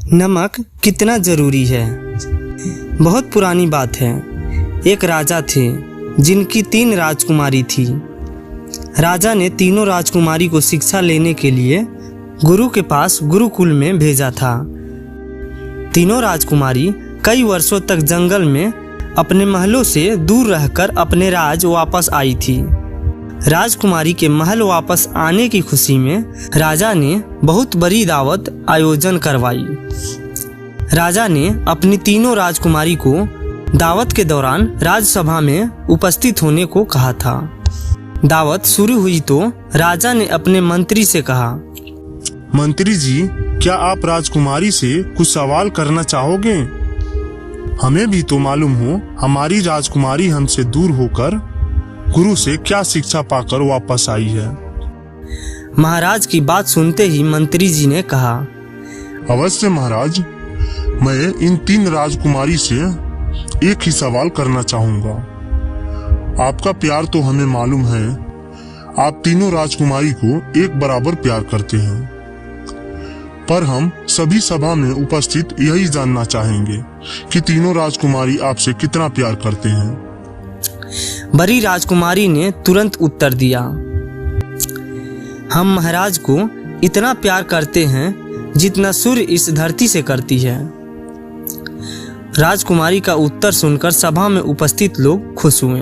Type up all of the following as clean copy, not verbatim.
नमक कितना ज़रूरी है। बहुत पुरानी बात है। एक राजा थे जिनकी 3 राजकुमारी थी। राजा ने तीनों राजकुमारी को शिक्षा लेने के लिए गुरु के पास गुरुकुल में भेजा था। तीनों राजकुमारी कई वर्षों तक जंगल में अपने महलों से दूर रहकर अपने राज वापस आई थी। राजकुमारी के महल वापस आने की खुशी में राजा ने बहुत बड़ी दावत आयोजन करवाई। राजा ने अपनी तीनों राजकुमारी को दावत के दौरान राजसभा में उपस्थित होने को कहा था। दावत शुरू हुई तो राजा ने अपने मंत्री से कहा, मंत्री जी, क्या आप राजकुमारी से कुछ सवाल करना चाहोगे? हमें भी तो मालूम हो हमारी राजकुमारी हमसे दूर होकर गुरु से क्या शिक्षा पाकर वापस आई है। महाराज की बात सुनते ही मंत्री जी ने कहा, अवश्य महाराज, मैं इन 3 राजकुमारी से एक ही सवाल करना चाहूंगा। आपका प्यार तो हमें मालूम है। आप तीनों राजकुमारी को एक बराबर प्यार करते हैं, पर हम सभी सभा में उपस्थित यही जानना चाहेंगे कि तीनों राजकुमारी आपसे कितना प्यार करते हैं। बड़ी राजकुमारी ने तुरंत उत्तर दिया, हम महाराज को इतना प्यार करते हैं जितना सूर्य इस धरती से करती है। राजकुमारी का उत्तर सुनकर सभा में उपस्थित लोग खुश हुए।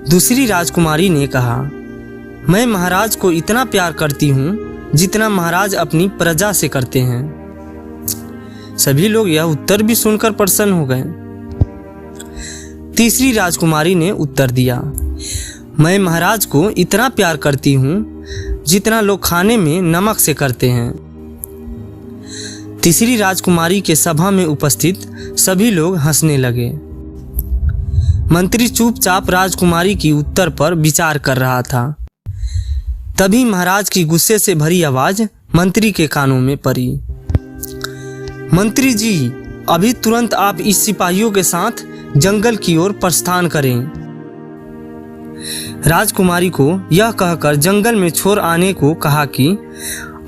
दूसरी राजकुमारी ने कहा, मैं महाराज को इतना प्यार करती हूँ जितना महाराज अपनी प्रजा से करते हैं। सभी लोग यह उत्तर भी सुनकर प्रसन्न हो गए। तीसरी राजकुमारी ने उत्तर दिया, मैं महाराज को इतना प्यार करती हूँ जितना लोग खाने में नमक से करते हैं। तीसरी राजकुमारी के सभा में उपस्थित सभी लोग हंसने लगे। मंत्री चुपचाप राजकुमारी की उत्तर पर विचार कर रहा था। तभी महाराज की गुस्से से भरी आवाज मंत्री के कानों में पड़ी, मंत्री जी, अभी तुरंत आप इस सिपाहियों के साथ जंगल की ओर प्रस्थान करें। राजकुमारी को यह कहकर जंगल में छोड़ आने को कहा कि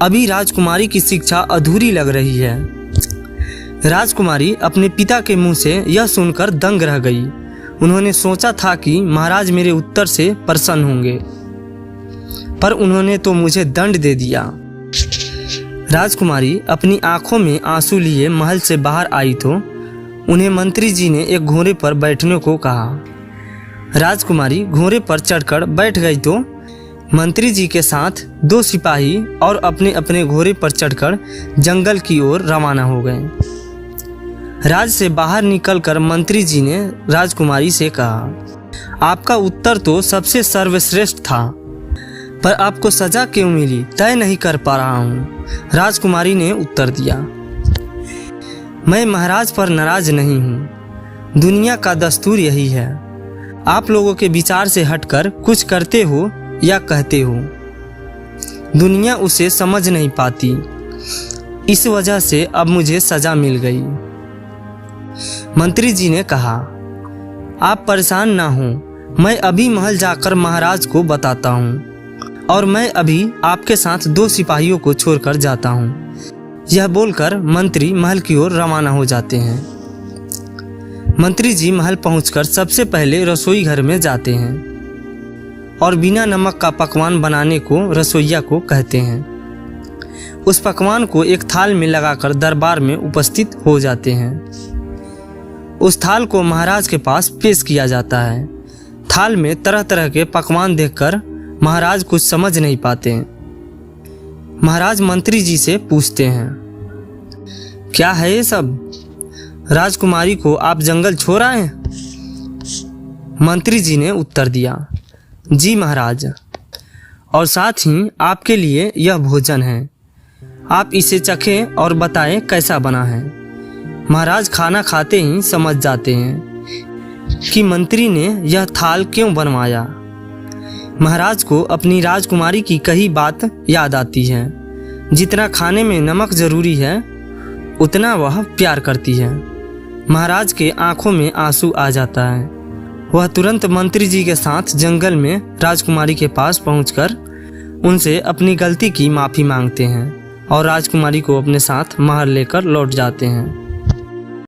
अभी राजकुमारी की शिक्षा अधूरी लग रही है। राजकुमारी अपने पिता के मुंह से यह सुनकर दंग रह गई। उन्होंने सोचा था कि महाराज मेरे उत्तर से प्रसन्न होंगे, पर उन्होंने तो मुझे दंड दे दिया। राजकुमारी अपनी आंखों में आंसू लिए महल से बाहर आई तो उन्हें मंत्री जी ने एक घोड़े पर बैठने को कहा। राजकुमारी घोड़े पर चढ़कर बैठ गई तो मंत्री जी के साथ 2 सिपाही और अपने अपने घोड़े पर चढ़कर जंगल की ओर रवाना हो गए। राज से बाहर निकलकर मंत्री जी ने राजकुमारी से कहा, आपका उत्तर तो सबसे सर्वश्रेष्ठ था, पर आपको सजा क्यों मिली तय नहीं कर पा रहा हूँ। राजकुमारी ने उत्तर दिया, मैं महाराज पर नाराज नहीं हूँ। दुनिया का दस्तूर यही है, आप लोगों के विचार से हटकर कुछ करते हो या कहते हो, दुनिया उसे समझ नहीं पाती। इस वजह से अब मुझे सजा मिल गई। मंत्री जी ने कहा, आप परेशान ना हो, मैं अभी महल जाकर महाराज को बताता हूँ और मैं अभी आपके साथ 2 सिपाहियों को छोड़कर जाता हूँ। यह बोलकर मंत्री महल की ओर रवाना हो जाते हैं। मंत्री जी महल पहुंचकर सबसे पहले रसोई घर में जाते हैं और बिना नमक का पकवान बनाने को रसोइया को कहते हैं। उस पकवान को एक थाल में लगाकर दरबार में उपस्थित हो जाते हैं। उस थाल को महाराज के पास पेश किया जाता है। थाल में तरह तरह के पकवान देखकर महाराज कुछ समझ नहीं पाते हैं। महाराज मंत्री जी से पूछते हैं, क्या है ये सब? राजकुमारी को आप जंगल छोड़ आए? मंत्री जी ने उत्तर दिया, जी महाराज, और साथ ही आपके लिए यह भोजन है, आप इसे चखें और बताएं कैसा बना है। महाराज खाना खाते ही समझ जाते हैं कि मंत्री ने यह थाल क्यों बनवाया। महाराज को अपनी राजकुमारी की कही बात याद आती है। जितना खाने में नमक जरूरी है उतना वह प्यार करती है। महाराज के आंखों में आंसू आ जाता है। वह तुरंत मंत्री जी के साथ जंगल में राजकुमारी के पास पहुंचकर उनसे अपनी गलती की माफ़ी मांगते हैं और राजकुमारी को अपने साथ महल लेकर लौट जाते हैं।